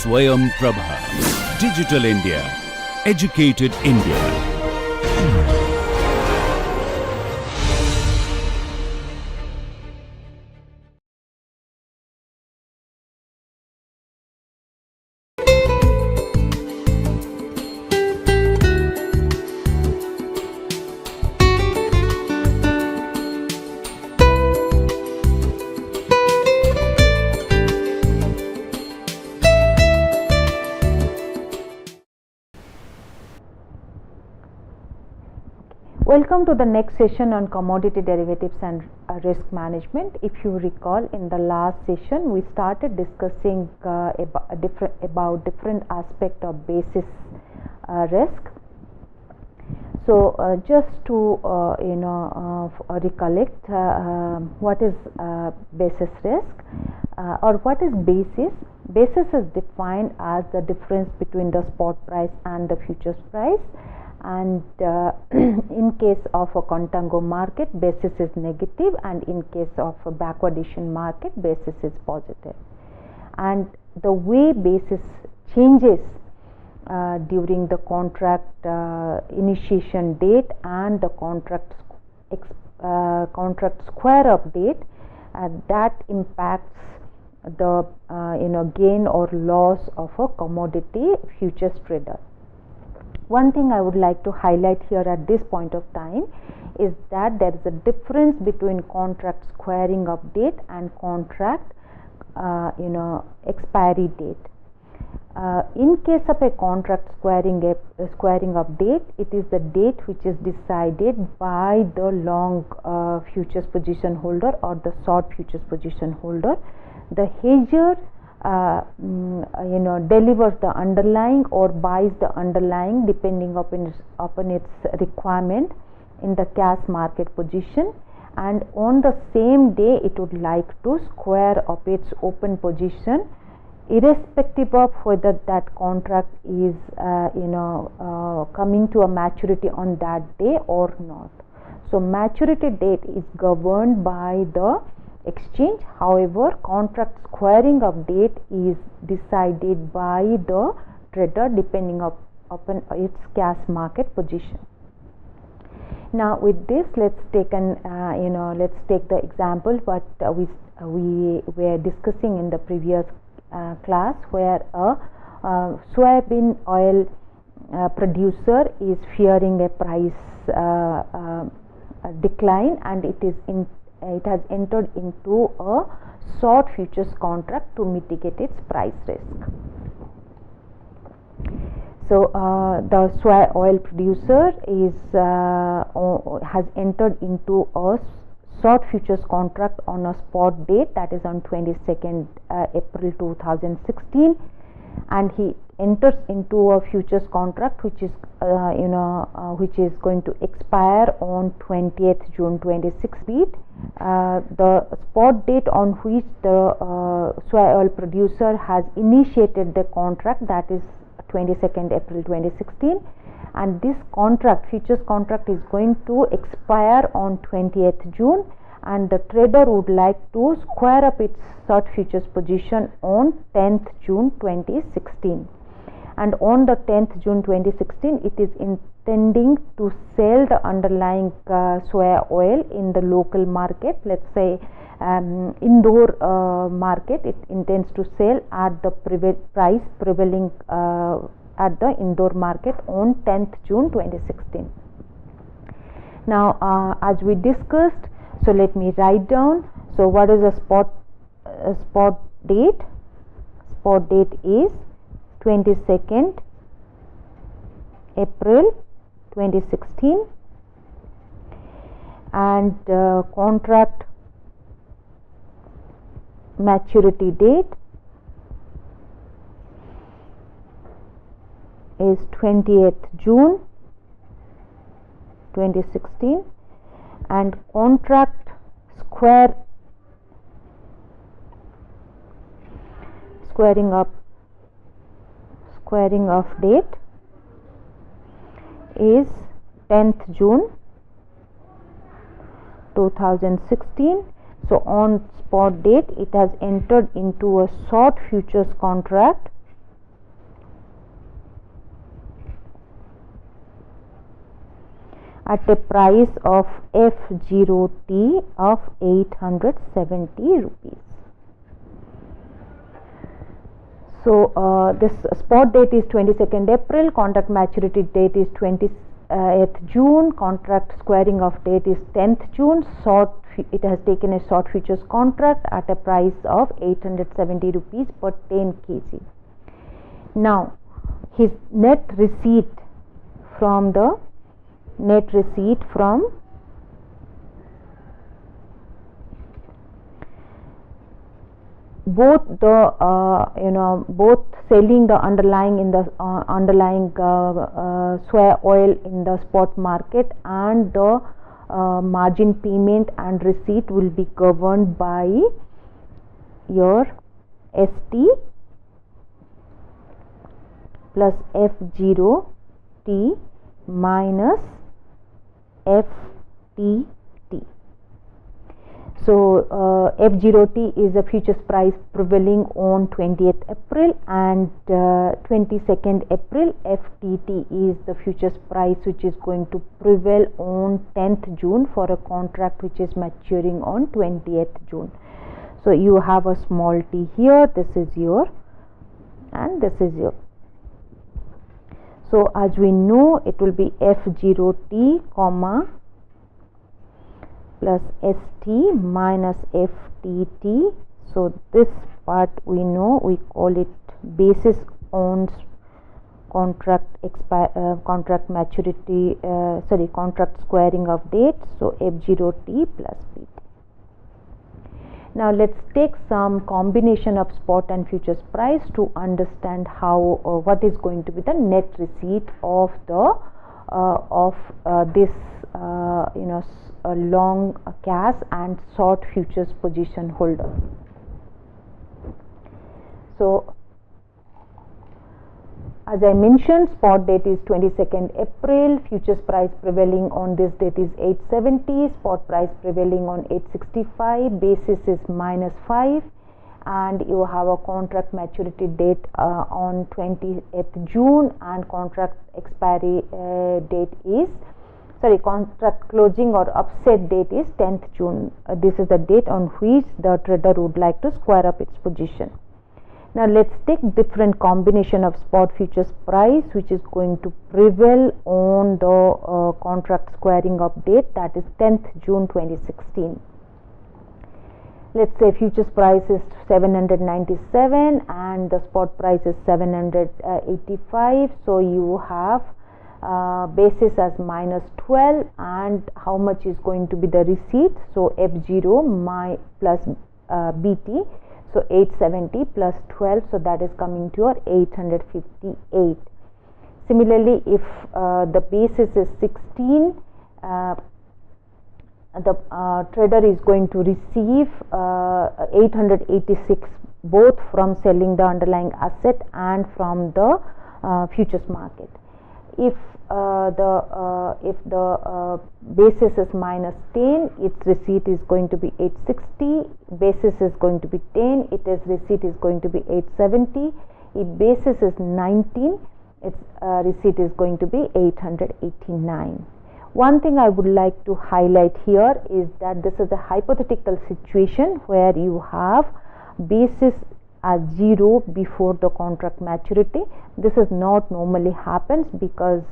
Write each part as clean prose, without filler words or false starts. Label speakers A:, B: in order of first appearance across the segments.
A: Swayam Prabha. Digital India. Educated India.
B: Welcome to the next session on commodity derivatives and risk management. If you recall, in the last session we started discussing about different aspects of basis risk. So just to recollect what is basis risk or what is basis. Basis is defined as the difference between the spot price and the futures price. And in case of a contango market, basis is negative, and in case of a backwardation market, basis is positive. And the way basis changes during the contract initiation date and the contract square up date, that impacts the gain or loss of a commodity futures trader. One thing I would like to highlight here at this point of time is that there is a difference between contract squaring up date and contract expiry date. In case of a contract squaring up date, it is the date which is decided by the long futures position holder or the short futures position holder. The hedger delivers the underlying or buys the underlying depending upon its requirement in the cash market position, and on the same day it would like to square up its open position irrespective of whether that contract is coming to a maturity on that day or not. So maturity date is governed by the exchange. However, contract squaring up date is decided by the trader depending upon its cash market position. Now with this, let's take the example what we were discussing in the previous class, where a soybean oil producer is fearing a price decline, and it has entered into a short futures contract to mitigate its price risk. So the soy oil producer has entered into a short futures contract on a spot date, that is on 22nd April 2016, and he enters into a futures contract which is going to expire on 20th June 2016. The spot date on which the soy oil producer has initiated the contract, that is 22nd April 2016, and this contract, futures contract, is going to expire on 20th June, and the trader would like to square up its short futures position on 10th June 2016. And on the 10th June 2016, it is intending to sell the underlying soya oil in the local market, let's say Indore market. It intends to sell at the price prevailing at the Indore market on 10th June 2016. Now as we discussed, so let me write down. So what is a spot date? Spot date is 22nd April 2016, and contract maturity date is 20th June 2016, and contract squaring of date is 10th June 2016. So on spot date, it has entered into a short futures contract at a price of F0T of 870 rupees. So this spot date is 22nd April, contract maturity date is 20th June, contract squaring of date is 10th June. It has taken a short futures contract at a price of 870 rupees per 10 kg. Now his net receipt from both the both selling the underlying in the soya oil in the spot market and the margin payment and receipt will be governed by your ST plus F0T minus FTT. So F0T is the futures price prevailing on 20th April and 22nd April. FTT is the futures price which is going to prevail on 10th June for a contract which is maturing on 20th June. So you have a small t here, this is your and this is your. So as we know, it will be F0T comma plus ST minus FTT. So this part we know, we call it basis on contract maturity, contract squaring of date. So F0T plus PT. Now let's take some combination of spot and futures price to understand how what is going to be the net receipt of the this long cash and short futures position holder. So as I mentioned, spot date is 22nd April, futures price prevailing on this date is 870, spot price prevailing on 865, basis is -5, and you have a contract maturity date on 20th June and contract expiry date is contract closing or upset date is 10th June. This is the date on which the trader would like to square up its position. Now let's take different combination of spot futures price which is going to prevail on the contract squaring of date, that is 10th June 2016. Let's say futures price is 797 and the spot price is 785. So you have basis as -12 and how much is going to be the receipt? So F0 plus BT. So 870 plus 12, so that is coming to your 858. Similarly, if the basis is 16, the trader is going to receive 886 both from selling the underlying asset and from the futures market. If the basis is -10, its receipt is going to be 860, basis is going to be 10, its receipt is going to be 870. If basis is 19, its receipt is going to be 889. One thing I would like to highlight here is that this is a hypothetical situation where you have basis as 0 before the contract maturity. This is not normally happens because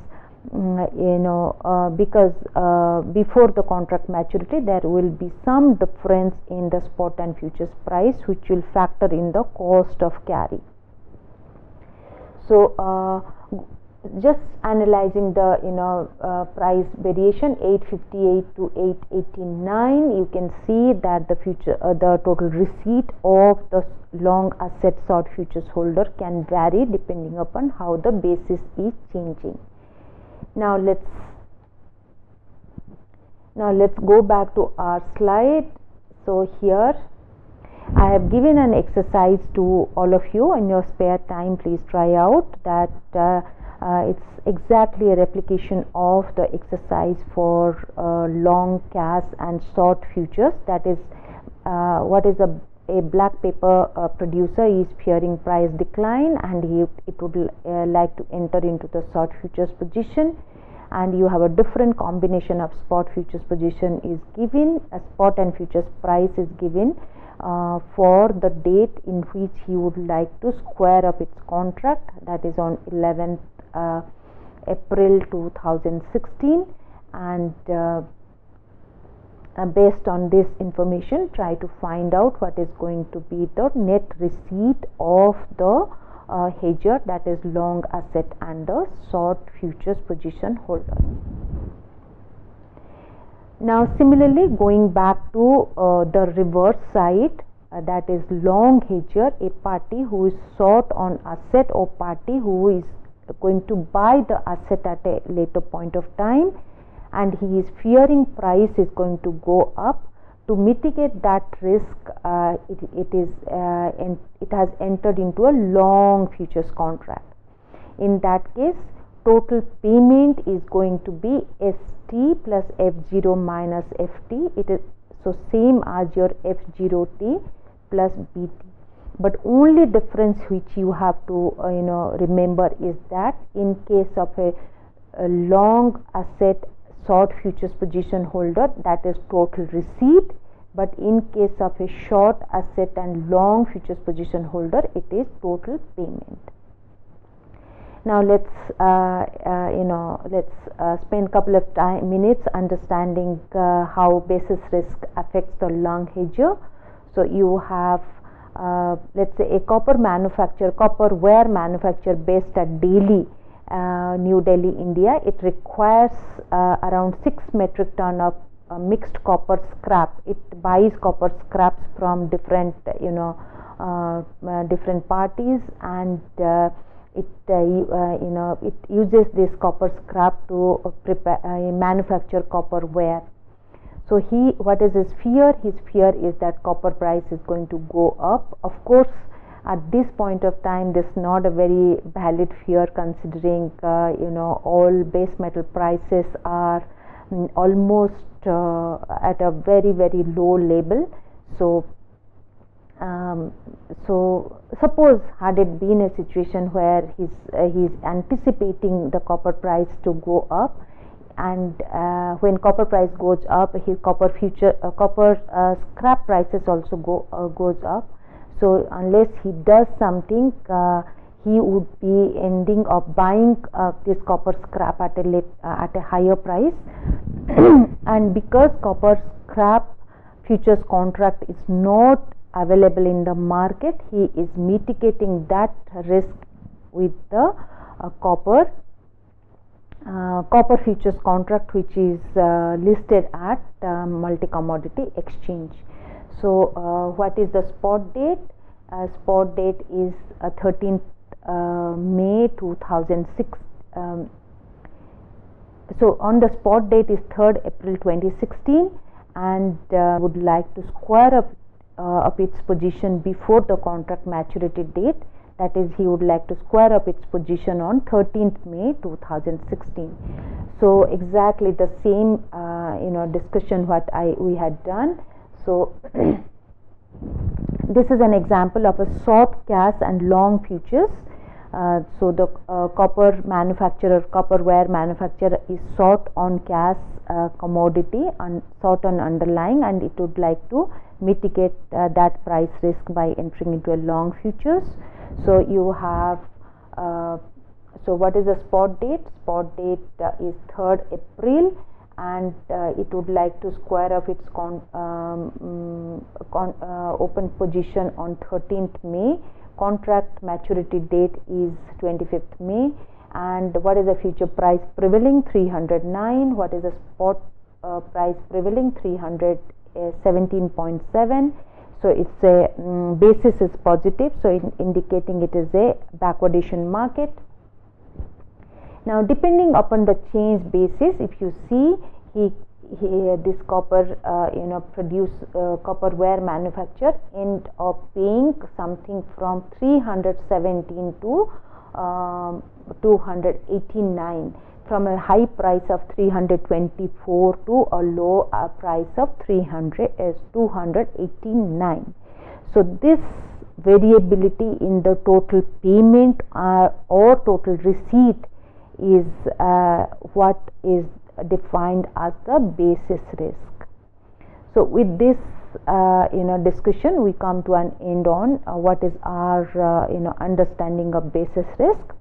B: before the contract maturity there will be some difference in the spot and futures price which will factor in the cost of carry. So just analyzing the price variation 858 to 889, you can see that the total receipt of the long asset short futures holder can vary depending upon how the basis is changing. Now let's go back to our slide. So here I have given an exercise to all of you in your spare time. Please try out that. It's exactly a replication of the exercise for long cash and short futures. That is what is a black paper producer is fearing price decline and it would like to enter into the short futures position, and you have a different combination of spot futures position is given, a spot and futures price is given for the date in which he would like to square up its contract, that is on 11th April 2016, and based on this information try to find out what is going to be the net receipt of the hedger, that is long asset and the short futures position holder. Now similarly, going back to the reverse side, that is long hedger, a party who is short on asset or party who is going to buy the asset at a later point of time, and he is fearing price is going to go up. To mitigate that risk, it has entered into a long futures contract. In that case, total payment is going to be ST plus F0 minus FT. It is so same as your F0T plus BT. But only difference which you have to remember is that in case of a long asset short futures position holder, that is total receipt, but in case of a short asset and long futures position holder, it is total payment. Now let's spend a couple of minutes understanding how basis risk affects the long hedger. So you have let's say a copper ware manufacturer based at Delhi, New Delhi, India. It requires around 6 metric ton of mixed copper scrap. It buys copper scraps from different different parties, and it uses this copper scrap to manufacture copper ware. So what is his fear? His fear is that copper price is going to go up. Of course, at this point of time, this is not a very valid fear, considering all base metal prices are almost at a very low level. So suppose had it been a situation where he's anticipating the copper price to go up, and when copper price goes up, his copper scrap prices also goes up. So unless he does something, he would be ending up buying this copper scrap at a higher price. And because copper scrap futures contract is not available in the market, he is mitigating that risk with the copper futures contract, which is listed at multi-commodity exchange. So what is the spot date? Spot date is 13th May 2006. So on the spot date is 3rd April 2016, and would like to square up its position before the contract maturity date. That is, he would like to square up its position on 13th May 2016. So exactly the same discussion what we had done. So this is an example of a short cash and long futures. So the copper ware manufacturer is short on cash commodity and short on underlying, and it would like to mitigate that price risk by entering into a long futures. So you have so what is the spot date? Spot date is 3rd April, and it would like to square up its open position on 13th May. Contract maturity date is 25th May. And what is the future price prevailing? 309. What is the spot price prevailing? 317.7. So it's a basis is positive, so indicating it is a backwardation market. Now, depending upon the change basis, if you see this copper copper ware manufacturer end up paying something from 317 to 289, from a high price of 324 to a low price of 289. So this variability in the total payment or total receipt is what is defined as the basis risk. So with this discussion, we come to an end on what is our understanding of basis risk.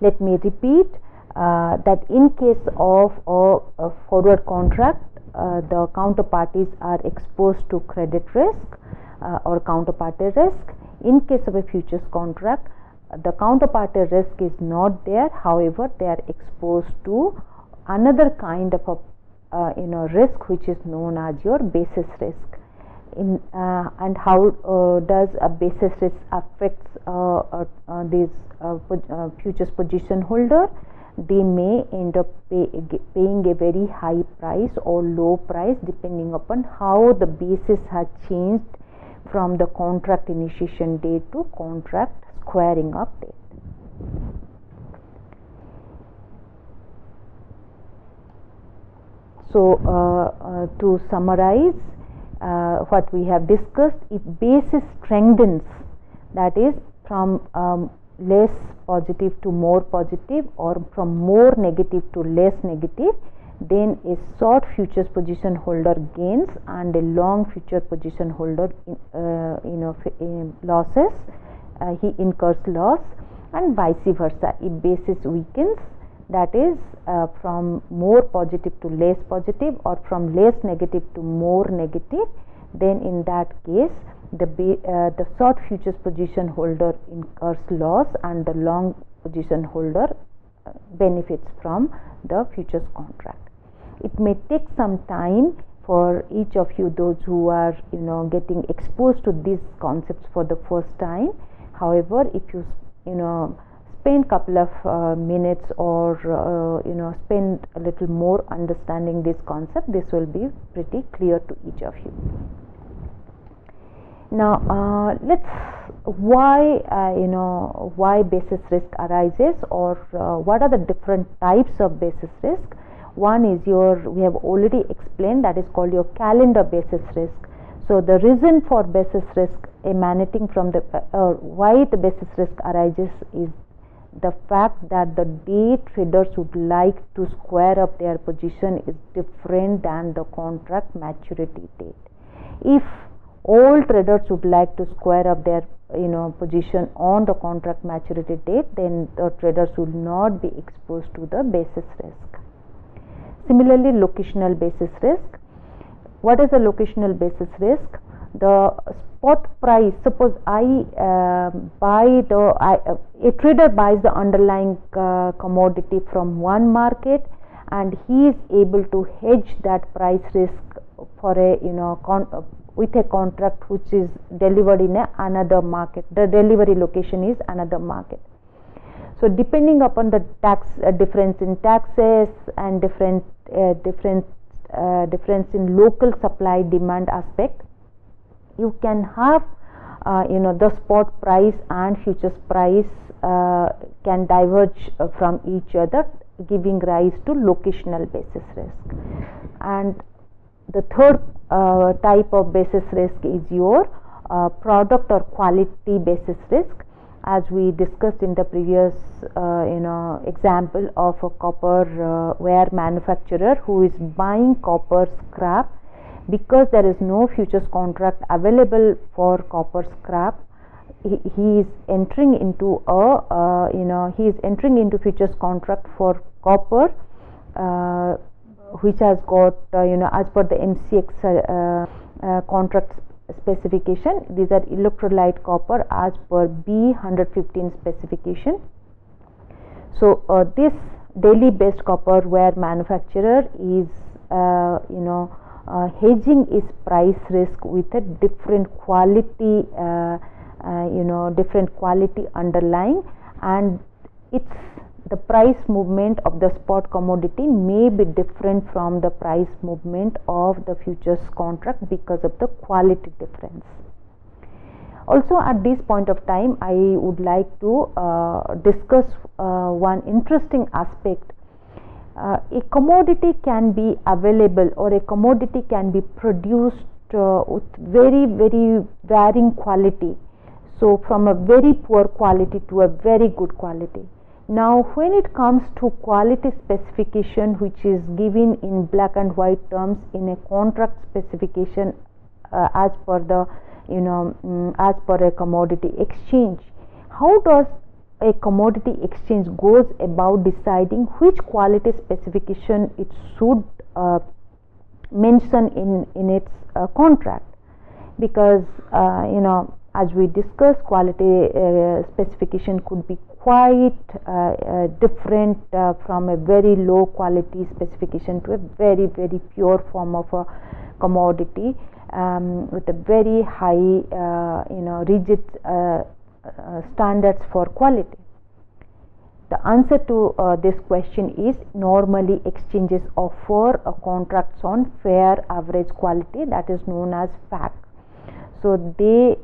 B: Let me repeat that in case of a forward contract, the counterparties are exposed to credit risk or counterparty risk. In case of a futures contract, the counterparty risk is not there. However, they are exposed to another kind of a risk, which is known as your basis risk. And how does a basis risk affects these futures position holder? They may end up paying a very high price or low price depending upon how the basis has changed from the contract initiation date to contract squaring up date. So to summarize what we have discussed, if basis strengthens, that is from less positive to more positive or from more negative to less negative, then a short futures position holder gains and a long future position holder losses. He incurs loss, and vice versa. If basis weakens, that is from more positive to less positive or from less negative to more negative, then in that case the short futures position holder incurs loss and the long position holder benefits from the futures contract. It may take some time for each of you, those who are getting exposed to these concepts for the first time. However, if you spend couple of minutes or spend a little more understanding this concept, this will be pretty clear to each of you. Now let's why basis risk arises, or what are the different types of basis risk. One is we have already explained, that is called your calendar basis risk. So the reason for basis risk emanating from the why the basis risk arises is the fact that the day traders would like to square up their position is different than the contract maturity date. If all traders would like to square up their position on the contract maturity date, then the traders will not be exposed to the basis risk. Similarly, locational basis risk. What is a locational basis risk? The spot price, suppose a trader buys the underlying commodity from one market, and he is able to hedge that price risk for with a contract which is delivered in another market. The delivery location is another market. So depending upon the tax difference in taxes and difference in local supply demand aspect, you can have the spot price and futures price can diverge from each other, giving rise to locational basis risk. And the third type of basis risk is your product or quality basis risk, as we discussed in the previous example of a copper ware manufacturer who is buying copper scrap. Because there is no futures contract available for copper scrap, he is entering into futures contract for copper, which has got as per the MCX contract specification. These are electrolyte copper as per B115 specification. So this daily based copper ware manufacturer is hedging its price risk with a different quality underlying, and the price movement of the spot commodity may be different from the price movement of the futures contract because of the quality difference. Also, at this point of time, I would like to discuss one interesting aspect. A commodity can be available, or a commodity can be produced with very varying quality. So from a very poor quality to a very good quality. Now when it comes to quality specification, which is given in black and white terms in a contract specification as per the as per a commodity exchange, how does a commodity exchange goes about deciding which quality specification it should mention in its contract? Because as we discussed, quality specification could be quite different from a very low quality specification to a very pure form of a commodity with a very high rigid standards for quality. The answer to this question is normally exchanges offer contracts on fair average quality, that is known as FAQ. So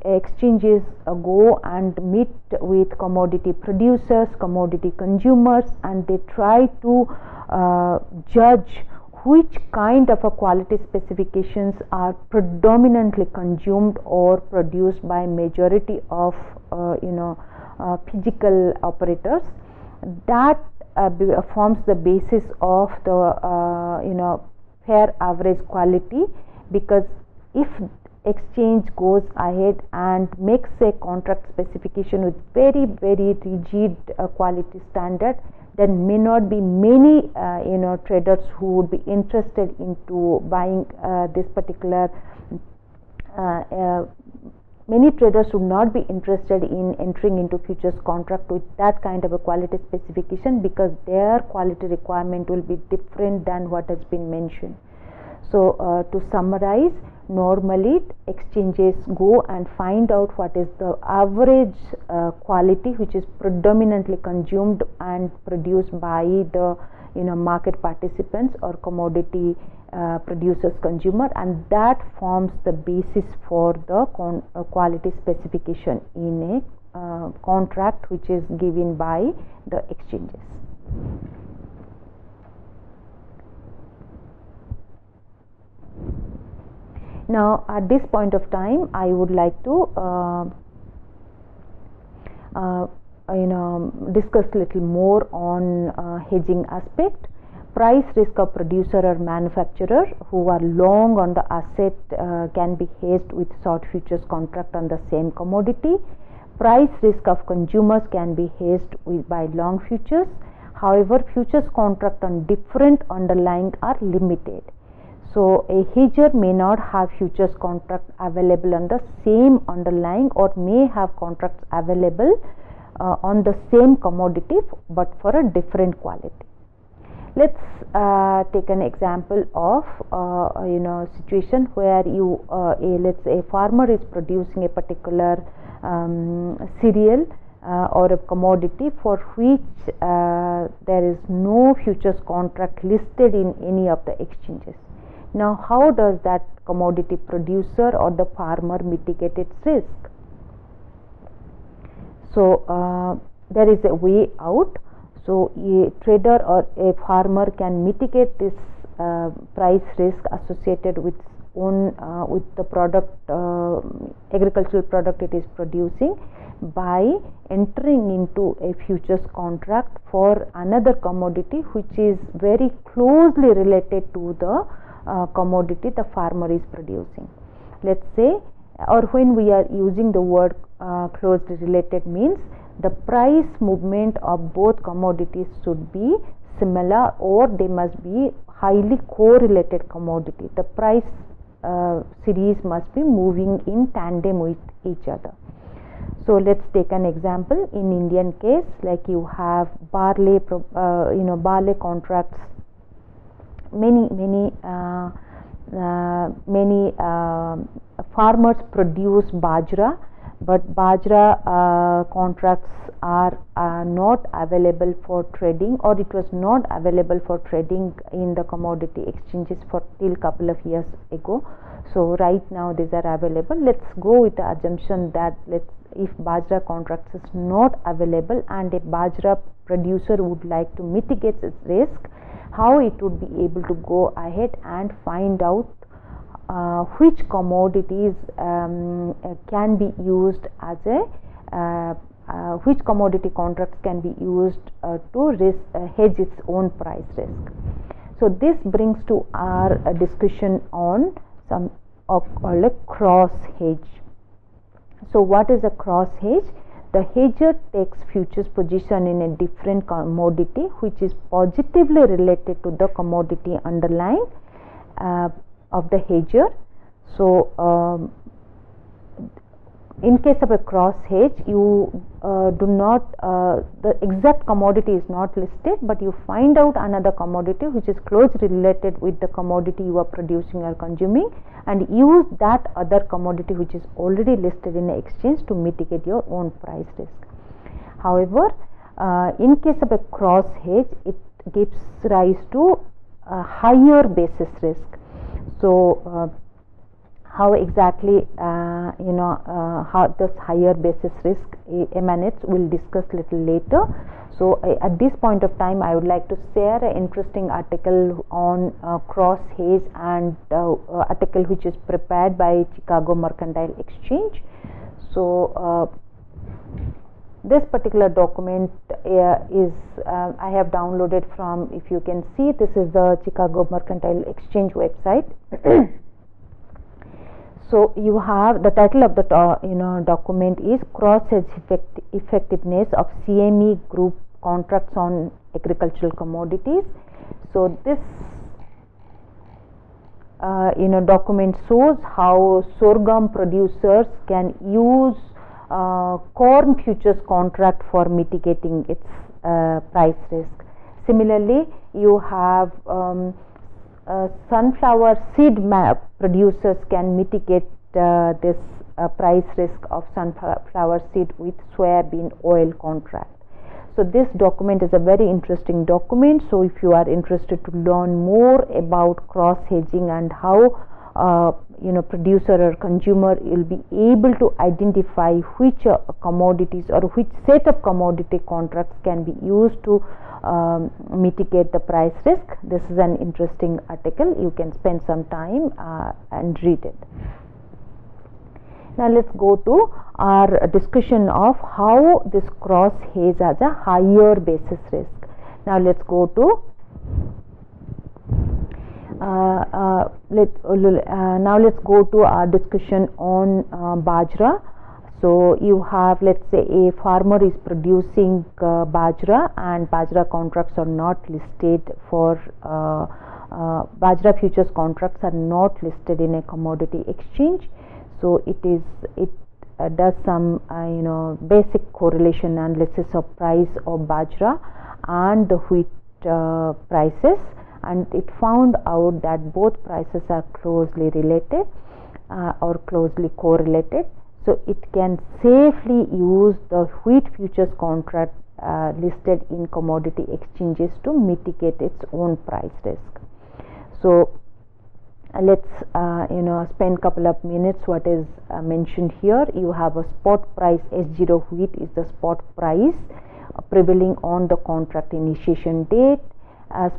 B: exchanges go and meet with commodity producers, commodity consumers, and they try to judge which kind of a quality specifications are predominantly consumed or produced by majority of physical operators. That forms the basis of the fair average quality, because if exchange goes ahead and makes a contract specification with very rigid quality standard, then may not be many traders who would be interested into buying this particular many traders would not be interested in entering into futures contract with that kind of a quality specification, because their quality requirement will be different than what has been mentioned. So to summarize, normally exchanges go and find out what is the average quality which is predominantly consumed and produced by the market participants or commodity producers, consumer, and that forms the basis for the quality specification in a contract which is given by the exchanges. Now at this point of time, I would like to discuss a little more on hedging aspect. Price risk of producer or manufacturer who are long on the asset can be hedged with short futures contract on the same commodity. Price risk of consumers can be hedged by long futures. However, futures contract on different underlying are limited. So a hedger may not have futures contract available on the same underlying, or may have contracts available on the same commodity but for a different quality. Let's take an example of situation where let's say a farmer is producing a particular cereal or a commodity for which there is no futures contract listed in any of the exchanges. Now how does that commodity producer or the farmer mitigate its risk? So there is a way out. So a trader or a farmer can mitigate this price risk associated with the product, agricultural product it is producing, by entering into a futures contract for another commodity which is very closely related to the commodity the farmer is producing. Let's say, or when we are using the word closely related, means the price movement of both commodities should be similar, or they must be highly correlated commodity. The price series must be moving in tandem with each other. So let's take an example. In Indian case, like you have barley, barley contracts. Many farmers produce bajra, but bajra contracts are not available for trading, or it was not available for trading in the commodity exchanges for till couple of years ago. So right now these are available. Let's go with the assumption that if bajra contracts is not available and a bajra producer would like to mitigate its risk, how it would be able to go ahead and find out which commodities can be used as a which commodity contracts can be used to hedge its own price risk. So this brings to our discussion on some called a cross hedge. So what is a cross hedge? The hedger takes futures position in a different commodity which is positively related to the commodity underlying of the hedger. So in case of a cross hedge, you do not the exact commodity is not listed, but you find out another commodity which is closely related with the commodity you are producing or consuming, and use that other commodity which is already listed in the exchange to mitigate your own price risk. However, in case of a cross hedge, it gives rise to a higher basis risk. So how exactly how this higher basis risk emanates, we'll discuss little later. So at this point of time, I would like to share an interesting article on cross hedge, and article which is prepared by Chicago Mercantile Exchange. So this particular document is I have downloaded from, if you can see, this is the Chicago Mercantile Exchange website. So you have the title of the document is Cross Hedge Effectiveness of CME Group Contracts on Agricultural Commodities. So this document shows how sorghum producers can use corn futures contract for mitigating its price risk. Similarly, you have sunflower seed producers can mitigate this price risk of sunflower seed with soybean oil contract. So this document is a very interesting document. So if you are interested to learn more about cross hedging and how producer or consumer will be able to identify which commodities or which set of commodity contracts can be used to mitigate the price risk, this is an interesting article. You can spend some time and read it. Now let's go to our discussion of how this cross hedge has a higher basis risk. Now let's go to let's go to our discussion on bajra. So you have, let's say, a farmer is producing bajra, and bajra contracts are not listed for bajra futures contracts are not listed in a commodity exchange. So it does some basic correlation analysis of price of bajra and the wheat prices, and it found out that both prices are closely related or closely correlated. So it can safely use the wheat futures contract listed in commodity exchanges to mitigate its own price risk. So let's spend couple of minutes. What is mentioned here, you have a spot price S0 wheat is the spot price prevailing on the contract initiation date.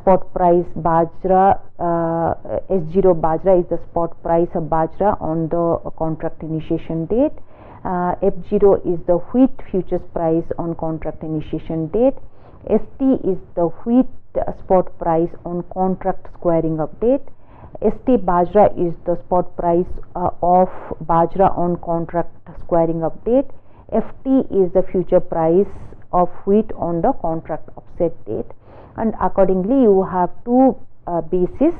B: Spot price bajra S0 bajra is the spot price of bajra on the contract initiation date. F0 is the wheat futures price on contract initiation date. ST is the wheat spot price on contract squaring up date. ST bajra is the spot price of bajra on contract squaring up date. FT is the future price of wheat on the contract offset date. And accordingly, you have two bases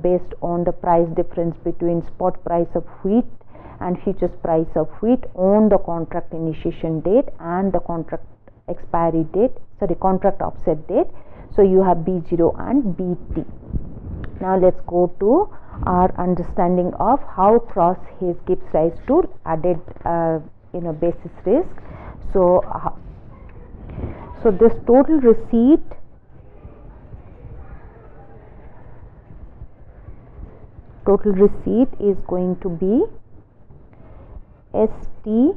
B: based on the price difference between spot price of wheat and futures price of wheat on the contract initiation date and the contract expiry date, contract offset date. So you have B0 and BT. Now let's go to our understanding of how cross hedge gives rise to added basis risk. So this total receipt is going to be ST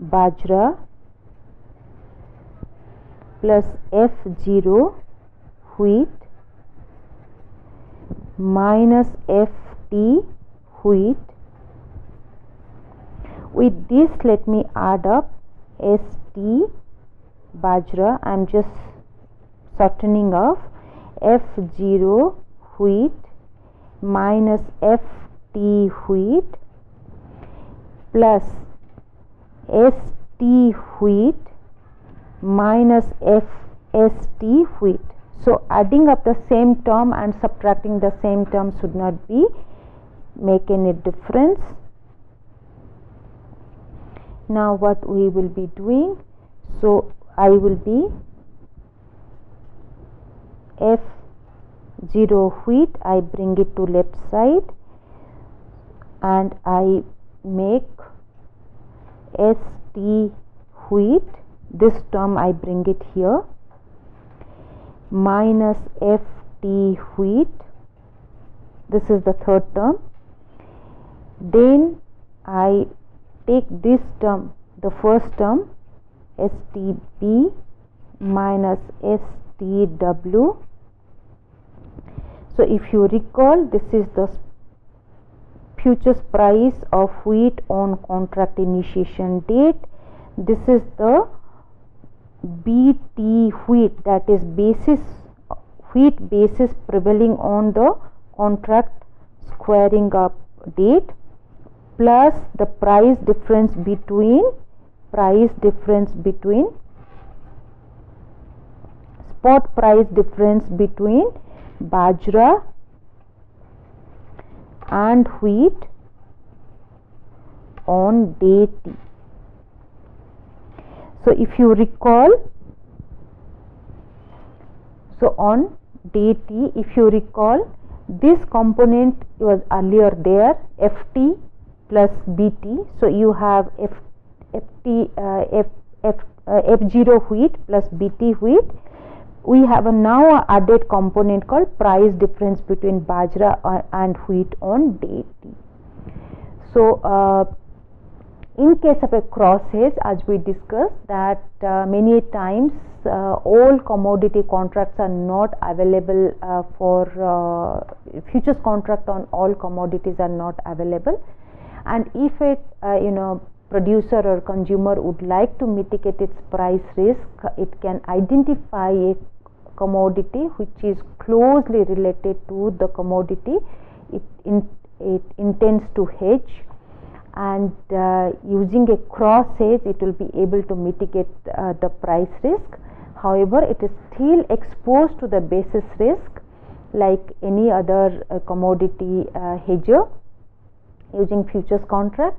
B: bajra plus F0 wheat minus FT wheat. With this, let me add up ST bajra. I am just shortening of F0 wheat minus FT wheat plus ST wheat minus FST wheat. So adding up the same term and subtracting the same term should not be make any difference. Now what we will be doing, so I will be F0 wheat, I bring it to left side and I make ST wheat, this term I bring it here, minus FT wheat, this is the third term. Then I take this term, the first term, STB minus STW. So if you recall, this is the futures price of wheat on contract initiation date. This is the BT wheat, that is wheat basis prevailing on the contract squaring up date, plus the price difference between spot price difference between bajra and wheat on day T. So if you recall, so on day T, if you recall, this component was earlier there, FT plus BT. So you have F0 wheat plus BT wheat. We have a now added component called price difference between bajra and wheat on day T. So in case of a cross hedge, as we discussed, that many times all commodity contracts are not available for futures contract on all commodities are not available, and if it producer or consumer would like to mitigate its price risk, it can identify a commodity which is closely related to the commodity it intends to hedge, and using a cross hedge it will be able to mitigate the price risk. However, it is still exposed to the basis risk like any other commodity hedger using futures contract.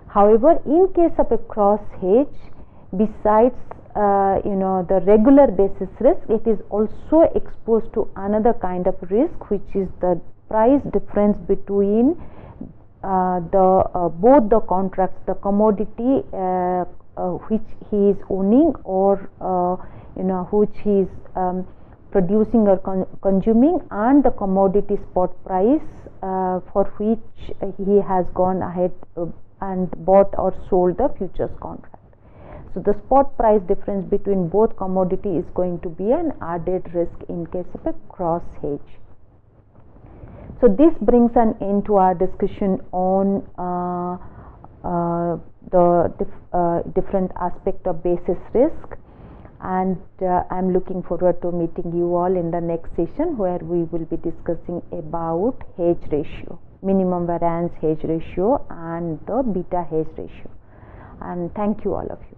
B: However, in case of a cross hedge, besides the regular basis risk, it is also exposed to another kind of risk, which is the price difference between both the contracts, the commodity which he is owning or which he is producing or consuming, and the commodity spot price for which he has gone ahead and bought or sold the futures contract. So the spot price difference between both commodity is going to be an added risk in case of a cross hedge. So this brings an end to our discussion on the different aspect of basis risk, and I'm looking forward to meeting you all in the next session, where we will be discussing about hedge ratio, minimum variance hedge ratio and the beta hedge ratio. And thank you all of you.